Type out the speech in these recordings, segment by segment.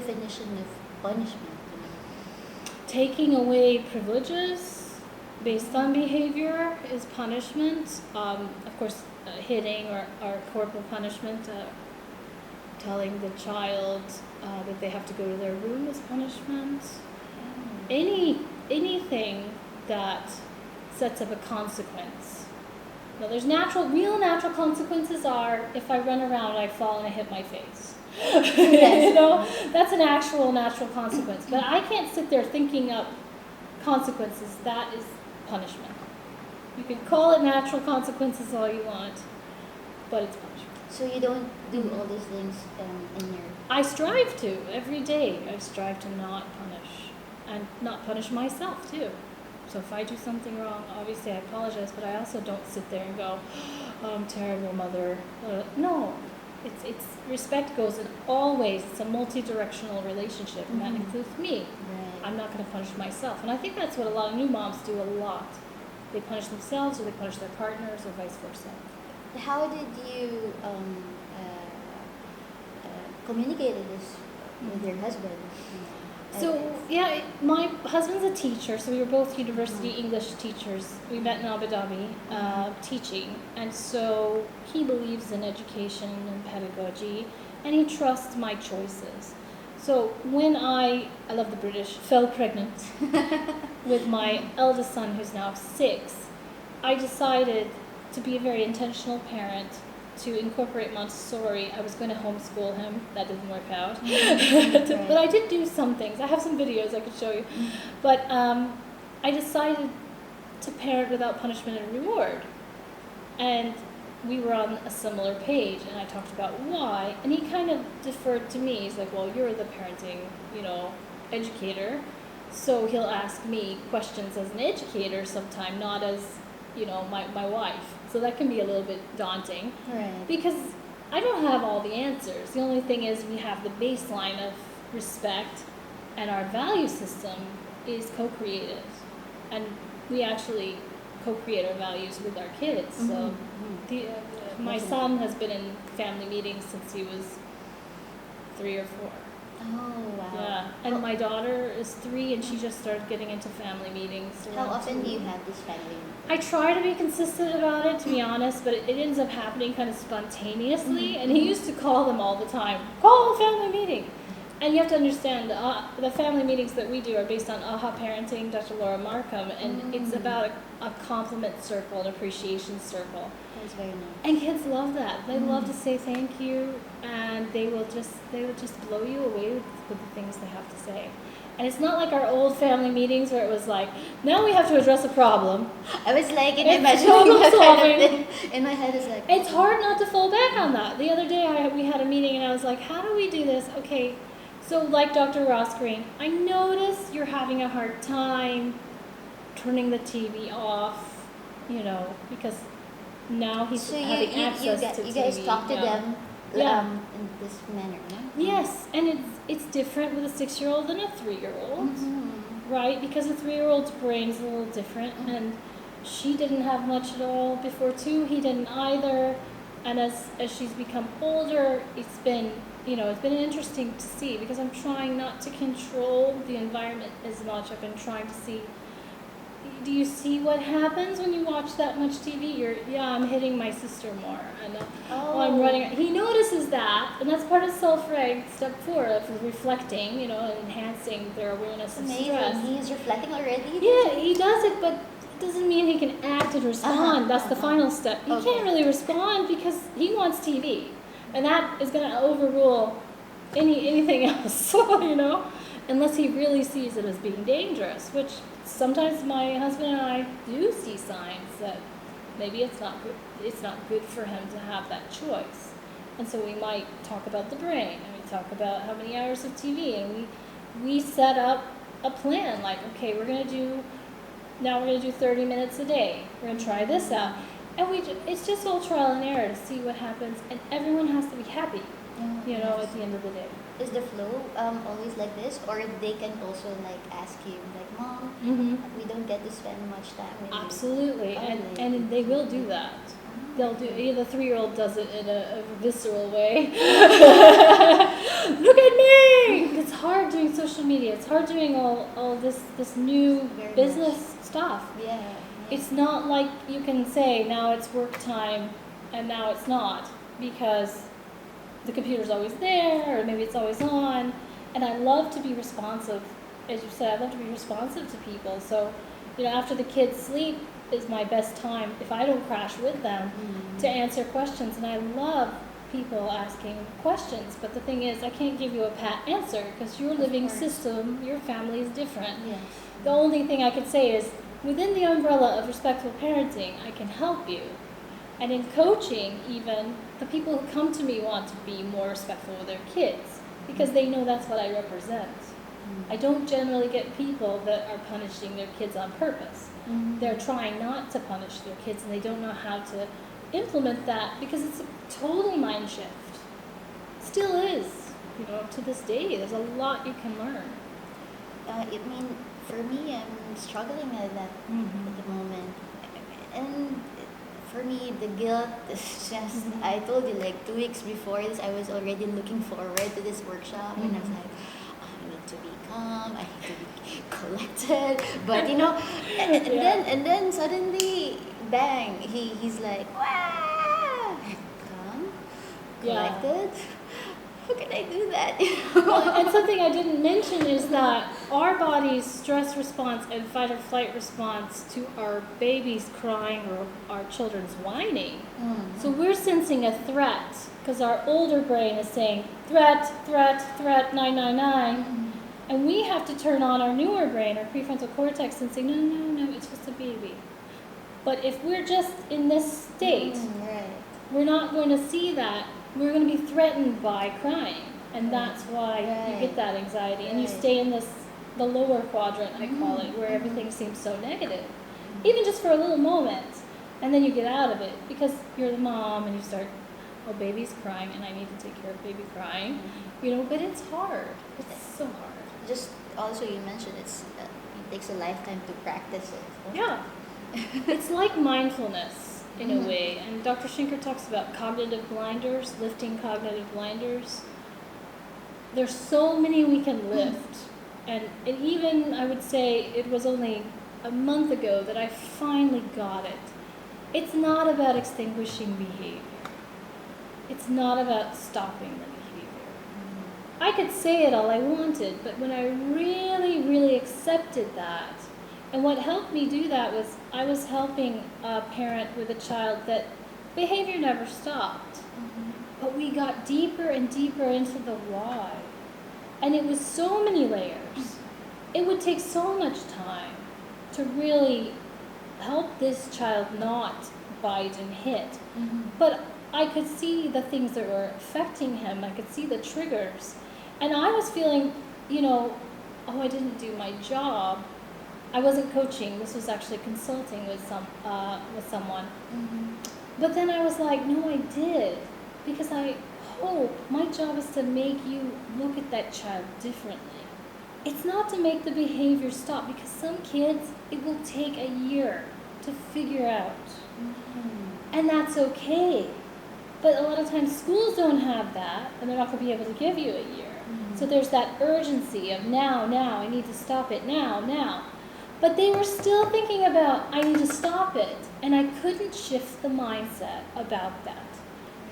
definition of punishment? Taking away privileges based on behavior is punishment. Of course, hitting or corporal punishment, telling the child that they have to go to their room is punishment. Anything that sets up a consequence. Now, there's real natural consequences are if I run around and I fall and I hit my face. Yes. You know, that's an actual natural consequence. But I can't sit there thinking up consequences. That is punishment. You can call it natural consequences all you want, but it's punishment. So you don't do all these things in your... I strive to every day. I strive to not punish and not punish myself too. So if I do something wrong, obviously I apologize, but I also don't sit there and go, oh, I'm a terrible mother. No, it's respect goes in all ways. It's a multi-directional relationship, and that includes me. Right. I'm not going to punish myself. And I think that's what a lot of new moms do a lot. They punish themselves or they punish their partners or vice versa. How did you communicate this with your husband? So, yeah, my husband's a teacher, so we were both university English teachers. We met in Abu Dhabi teaching, and so he believes in education and pedagogy, and he trusts my choices. So when I love the British, fell pregnant with my eldest son, who's now 6, I decided to be a very intentional parent, to incorporate Montessori. I was going to homeschool him. That didn't work out. But I did do some things. I have some videos I could show you. But I decided to parent without punishment and reward. And we were on a similar page, and I talked about why. And he kind of deferred to me. He's like, well, you're the parenting, educator. So he'll ask me questions as an educator sometime, not as, my wife. So that can be a little bit daunting. Right. Because I don't have all the answers. The only thing is we have the baseline of respect, and our value system is co-created. And we actually co-create our values with our kids. So my son has been in family meetings since he was 3 or 4. Oh, wow. Yeah, and my daughter is 3, and she just started getting into family meetings. How often do you have this family meeting? I try to be consistent about it, to be honest, but it ends up happening kind of spontaneously. And he used to call them all the time. Call a family meeting. And you have to understand, the family meetings that we do are based on AHA Parenting, Dr. Laura Markham, and it's about a compliment circle, an appreciation circle. That's very nice. And kids love that. They love to say thank you, and they will just blow you away with the things they have to say. And it's not like our old family meetings where it was like, now we have to address a problem. I was like, It's imagining problem that solving. kind of thing. In my head, it's like... It's hard not to fall back on that. The other day we had a meeting, and I was like, how do we do this? Okay, so like Dr. Ross Green, I notice you're having a hard time turning the TV off, because now he's having access to TV. You guys talk to them in this manner, no? Yes, and it's different with a 6-year-old than a 3-year-old, right? Because a 3-year-old's brain is a little different, and she didn't have much at all before 2. He didn't either, and as she's become older, it's been interesting to see, because I'm trying not to control the environment as much. I've been trying to see. Do you see what happens when you watch that much TV? I'm hitting my sister more, and I'm running. He notices that, and that's part of Self-Reg, step 4 of reflecting, and enhancing their awareness of stress. He's reflecting already? Yeah, he does it, but it doesn't mean he can act and respond. That's the final step. He can't really respond because he wants TV, and that is going to overrule anything else, unless he really sees it as being dangerous, which sometimes my husband and I do see signs that maybe it's not good for him to have that choice. And so we might talk about the brain, and we talk about how many hours of TV, and we set up a plan, like, okay, we're going to do 30 minutes a day. We're going to try this out. And it's just all trial and error to see what happens, and everyone has to be happy, at the end of the day. Is the flow always like this, or they can also ask you Mom, we don't get to spend much time with you? Absolutely, and they will do that. They'll do. The 3-year-old does it in a visceral way. Look at me! It's doing social media. It's hard doing all this new Very business stuff. Yeah. It's not like you can say now it's work time and now it's not, because the computer's always there, or maybe it's always on. And I love to be responsive. As you said, I love to be responsive to people. So, after the kids sleep is my best time, if I don't crash with them, to answer questions. And I love people asking questions. But the thing is, I can't give you a pat answer, because your living system, your family is different. Yes. The only thing I could say is, within the umbrella of respectful parenting, I can help you. And in coaching, even, the people who come to me want to be more respectful with their kids, because they know that's what I represent. I don't generally get people that are punishing their kids on purpose. They're trying not to punish their kids, and they don't know how to implement that, because it's a total mind shift. Still is, to this day. There's a lot you can learn. For me, I'm struggling with that at the moment. And for me, the guilt is just, I told you, like 2 weeks before this, I was already looking forward to this workshop, and I was like, I need to be calm, I need to be collected. But, and then suddenly, bang, he's like, wah! Calm, collected. How can I do that? And something I didn't mention is that our body's stress response and fight or flight response to our babies crying or our children's whining. So we're sensing a threat, because our older brain is saying, threat, threat, threat, 999. And we have to turn on our newer brain, our prefrontal cortex, and say, no, no, no, it's just a baby. But if we're just in this state, we're not going to see that. We're going to be threatened by crying, and that's why you get that anxiety, and you stay in the lower quadrant, I call it, where everything seems so negative, even just for a little moment, and then you get out of it, because you're the mom, and you start, oh, baby's crying, and I need to take care of baby crying, but it's hard. It's so hard. Just also, you mentioned it takes a lifetime to practice it. Yeah. It's like mindfulness. In a way, and Dr. Schinker talks about cognitive blinders, lifting cognitive blinders. There's so many we can lift, and even, I would say, it was only a month ago that I finally got it. It's not about extinguishing behavior. It's not about stopping the behavior. I could say it all I wanted, but when I really, really accepted that, and what helped me do that was I was helping a parent with a child that behavior never stopped. But we got deeper and deeper into the why. And it was so many layers. It would take so much time to really help this child not bite and hit. But I could see the things that were affecting him. I could see the triggers. And I was feeling, I didn't do my job. I wasn't coaching. This was actually consulting with someone. But then I was like, no, I did, because I hope my job is to make you look at that child differently. It's not to make the behavior stop, because some kids, it will take a year to figure out, and that's okay. But a lot of times schools don't have that, and they're not going to be able to give you a year. So there's that urgency of now, I need to stop it now. But they were still thinking about, I need to stop it. And I couldn't shift the mindset about that.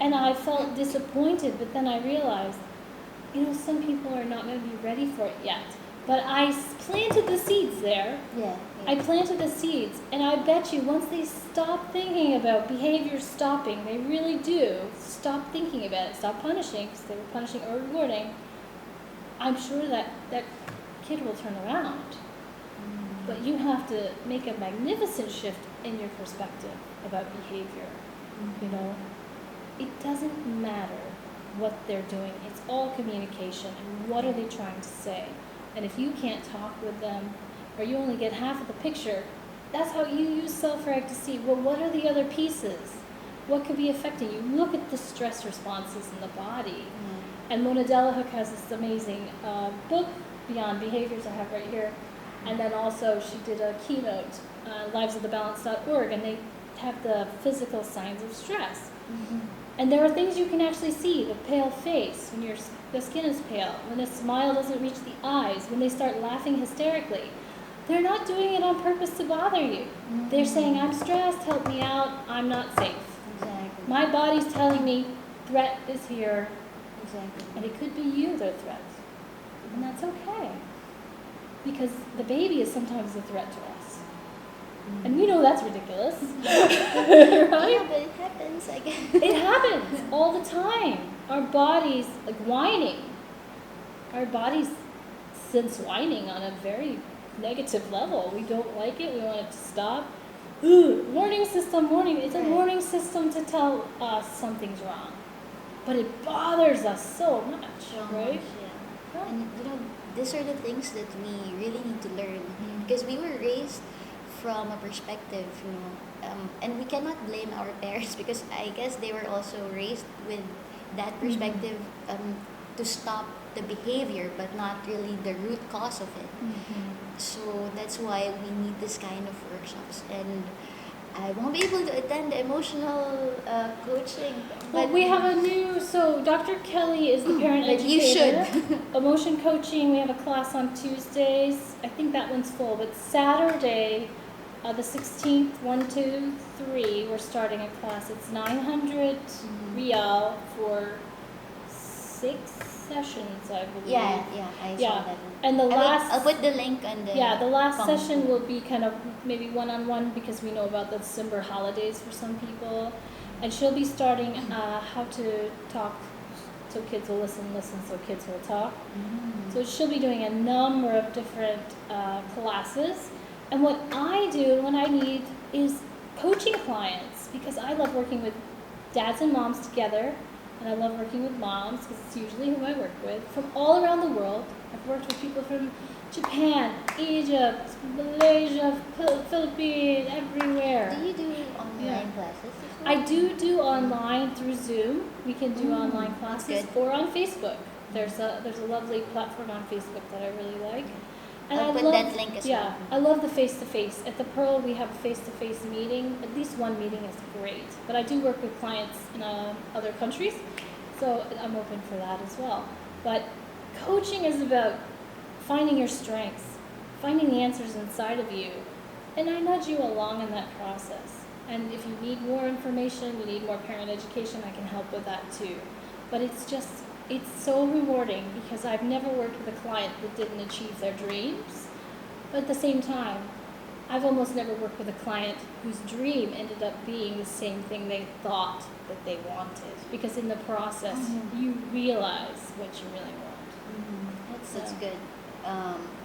And I felt disappointed, but then I realized, some people are not going to be ready for it yet. But I planted the seeds there. Yeah. I planted the seeds. And I bet you once they stop thinking about behavior stopping, they really do stop thinking about it, stop punishing, because they were punishing or rewarding, I'm sure that kid will turn around. But you have to make a magnificent shift in your perspective about behavior. It doesn't matter what they're doing. It's all communication. And what are they trying to say? And if you can't talk with them, or you only get half of the picture, that's how you use Self-Reg to see, well, what are the other pieces? What could be affecting you? Look at the stress responses in the body. And Mona Delahook has this amazing book, Beyond Behaviors, I have right here. And then also she did a keynote, livesofthebalance.org, and they have the physical signs of stress. And there are things you can actually see, the pale face, when the skin is pale, when a smile doesn't reach the eyes, when they start laughing hysterically. They're not doing it on purpose to bother you. Mm-hmm. They're saying, I'm stressed, help me out, I'm not safe. Exactly. My body's telling me, threat is here, Exactly. and it could be you, the threat. And that's okay. Because the baby is sometimes a threat to us. And we know that's ridiculous. Yeah, Right? but it happens, I guess. It happens all the time. Our bodies, like whining. Our bodies sense whining on a very negative level. We don't like it. We want it to stop. Warning system, warning. It's a Right. warning system to tell us something's wrong. But it bothers us so much, So right? much, yeah. And these are the things that we really need to learn because we were raised from a perspective, and we cannot blame our parents because I guess they were also raised with that perspective to stop the behavior, but not really the root cause of it. So that's why we need this kind of workshops, and I won't be able to attend the emotional coaching. Well, we have a new, so Dr. Kelly is the parent But you educator. should. Emotion coaching, we have a class on Tuesdays. I think that one's full, but Saturday, the 16th, 1, 2, 3, we're starting a class. It's 900 Rial for 6 sessions, I believe. Yeah, I Yeah. saw that. And the last, I'll put the link on the. yeah, the last comment. session will be kind of maybe one-on-one because we know about the December holidays for some people. And she'll be starting how to talk so kids will listen so kids will talk. So she'll be doing a number of different classes. And what I do when I need is coaching clients because I love working with dads and moms together. And I love working with moms because it's usually who I work with from all around the world. I've worked with people from Japan, Egypt, Malaysia, Philippines, everywhere. Do you do online classes as well? I do online through Zoom. We can do online that's classes good. or on Facebook. There's a lovely platform on Facebook that I really like. And I'll I put love, that link as yeah, well. I love the face-to-face. At the Pearl, we have a face-to-face meeting. At least one meeting is great. But I do work with clients in other countries, so I'm open for that as well. But coaching is about finding your strengths, finding the answers inside of you, and I nudge you along in that process. And if you need more information, you need more parent education, I can help with that too. But it's so rewarding because I've never worked with a client that didn't achieve their dreams. But at the same time, I've almost never worked with a client whose dream ended up being the same thing they thought that they wanted. Because in the process, you realize what you really want. That's good.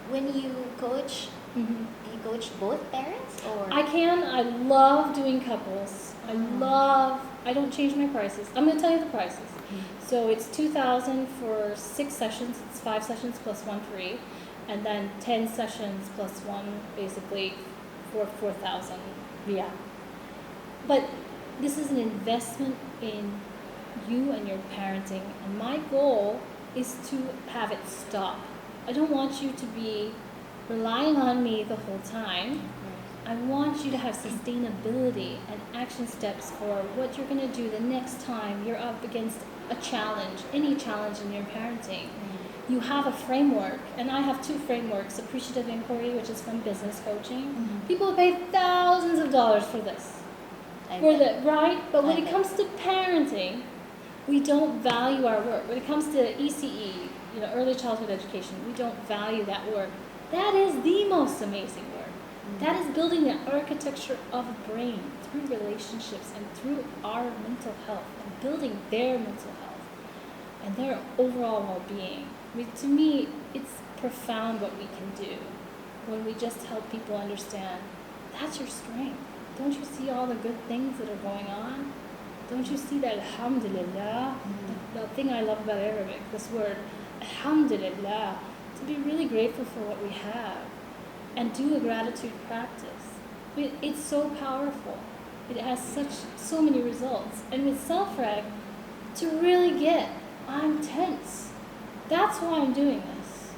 When you coach, do you coach both parents or? I love doing couples. I don't change my prices. I'm going to tell you the prices. So it's 2,000 for 6 sessions. It's 5 sessions plus 1 free. And then 10 sessions plus 1 basically for 4,000. Yeah. But this is an investment in you and your parenting. And my goal is to have it stop. I don't want you to be relying on me the whole time. I want you to have sustainability and action steps for what you're going to do the next time you're up against a challenge, any challenge in your parenting. You have a framework, and I have 2 frameworks, appreciative inquiry, which is from business coaching. People pay thousands of dollars for this. Right? But when it comes to parenting, we don't value our work. When it comes to ECE, early childhood education, we don't value that work. That is the most amazing work. That is building the architecture of a brain through relationships and through our mental health and building their mental health and their overall well-being. To me, it's profound what we can do when we just help people understand that's your strength. Don't you see all the good things that are going on? Don't you see that alhamdulillah? The thing I love about Arabic, this word, alhamdulillah, to be really grateful for what we have and do a gratitude practice. It's so powerful. It has so many results. And with Self-Reg, to really get, I'm tense. That's why I'm doing this.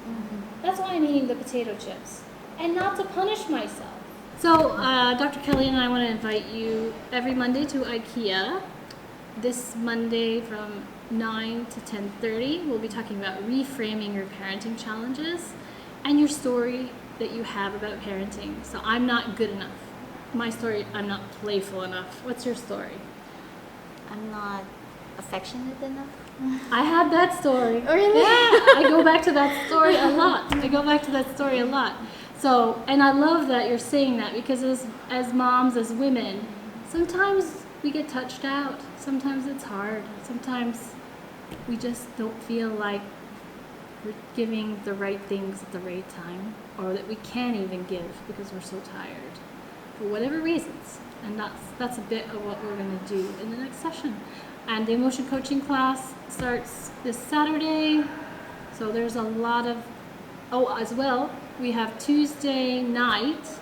That's why I'm eating the potato chips. And not to punish myself. So Dr. Kelly and I want to invite you every Monday to IKEA. this Monday from 9 to 10:30, we'll be talking about reframing your parenting challenges and your story that you have about parenting. So I'm not good enough. My story, I'm not playful enough. What's your story? I'm not affectionate enough. I had that story. Oh, really? Yeah, I go back to that story a lot. So, and I love that you're saying that, because as moms, as women, sometimes we get touched out. Sometimes it's hard. Sometimes we just don't feel like we're giving the right things at the right time, or that we can't even give because we're so tired, for whatever reasons. And that's a bit of what we're going to do in the next session. And the emotion coaching class starts this Saturday. So there's a lot of, as well, we have Tuesday night.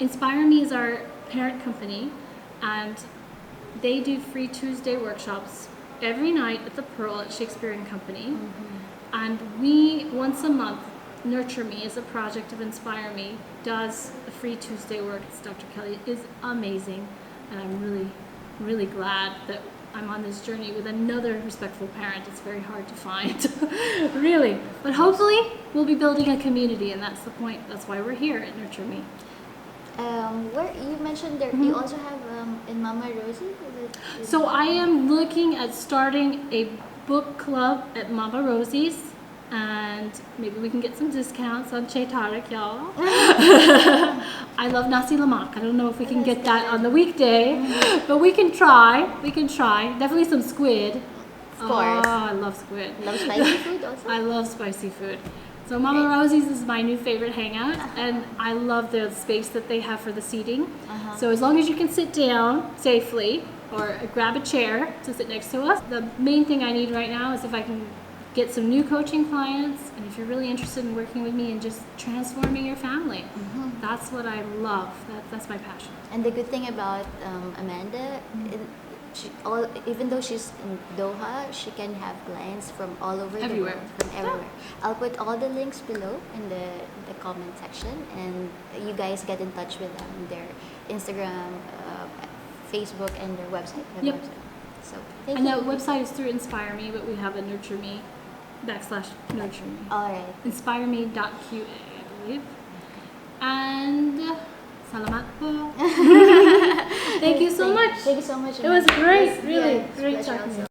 Inspire Me is our parent company, and they do free Tuesday workshops every night at the Pearl at Shakespeare and Company. And we, once a month, Nurture Me is a project of Inspire Me, does a free Tuesday work. It's Dr. Kelly. It is amazing, and I'm really, really glad that I'm on this journey with another respectful parent. It's very hard to find, really. But hopefully, we'll be building a community, and that's the point. That's why we're here at Nurture Me. Where you mentioned there, you also have in Mama Rosie. So I am looking at starting a book club at Mama Rosie's, and maybe we can get some discounts on Chay Tarik, y'all. I love nasi lemak. I don't know if we can get that on the weekday, but we can try. Definitely some squid. Of course. Oh, I love squid. Love spicy food also. I love spicy food. So Mama Rosie's is my new favorite hangout, and I love the space that they have for the seating. So as long as you can sit down safely, or grab a chair to sit next to us. The main thing I need right now is if I can get some new coaching clients, and if you're really interested in working with me and just transforming your family. That's what I love. That's my passion. And the good thing about Amanda, even though she's in Doha, she can have clients from all over the world, from everywhere. I'll put all the links below in the comment section, and you guys get in touch with them, their Instagram, Facebook, and their website. Yep. So thank you. And the website is through Inspire Me, but we have a Nurture Me /Nurture Me. All right. InspireMe.qa, I believe. And salamat po. Thank you so much. Thank you so much. It was great, really Yeah, great talking to you.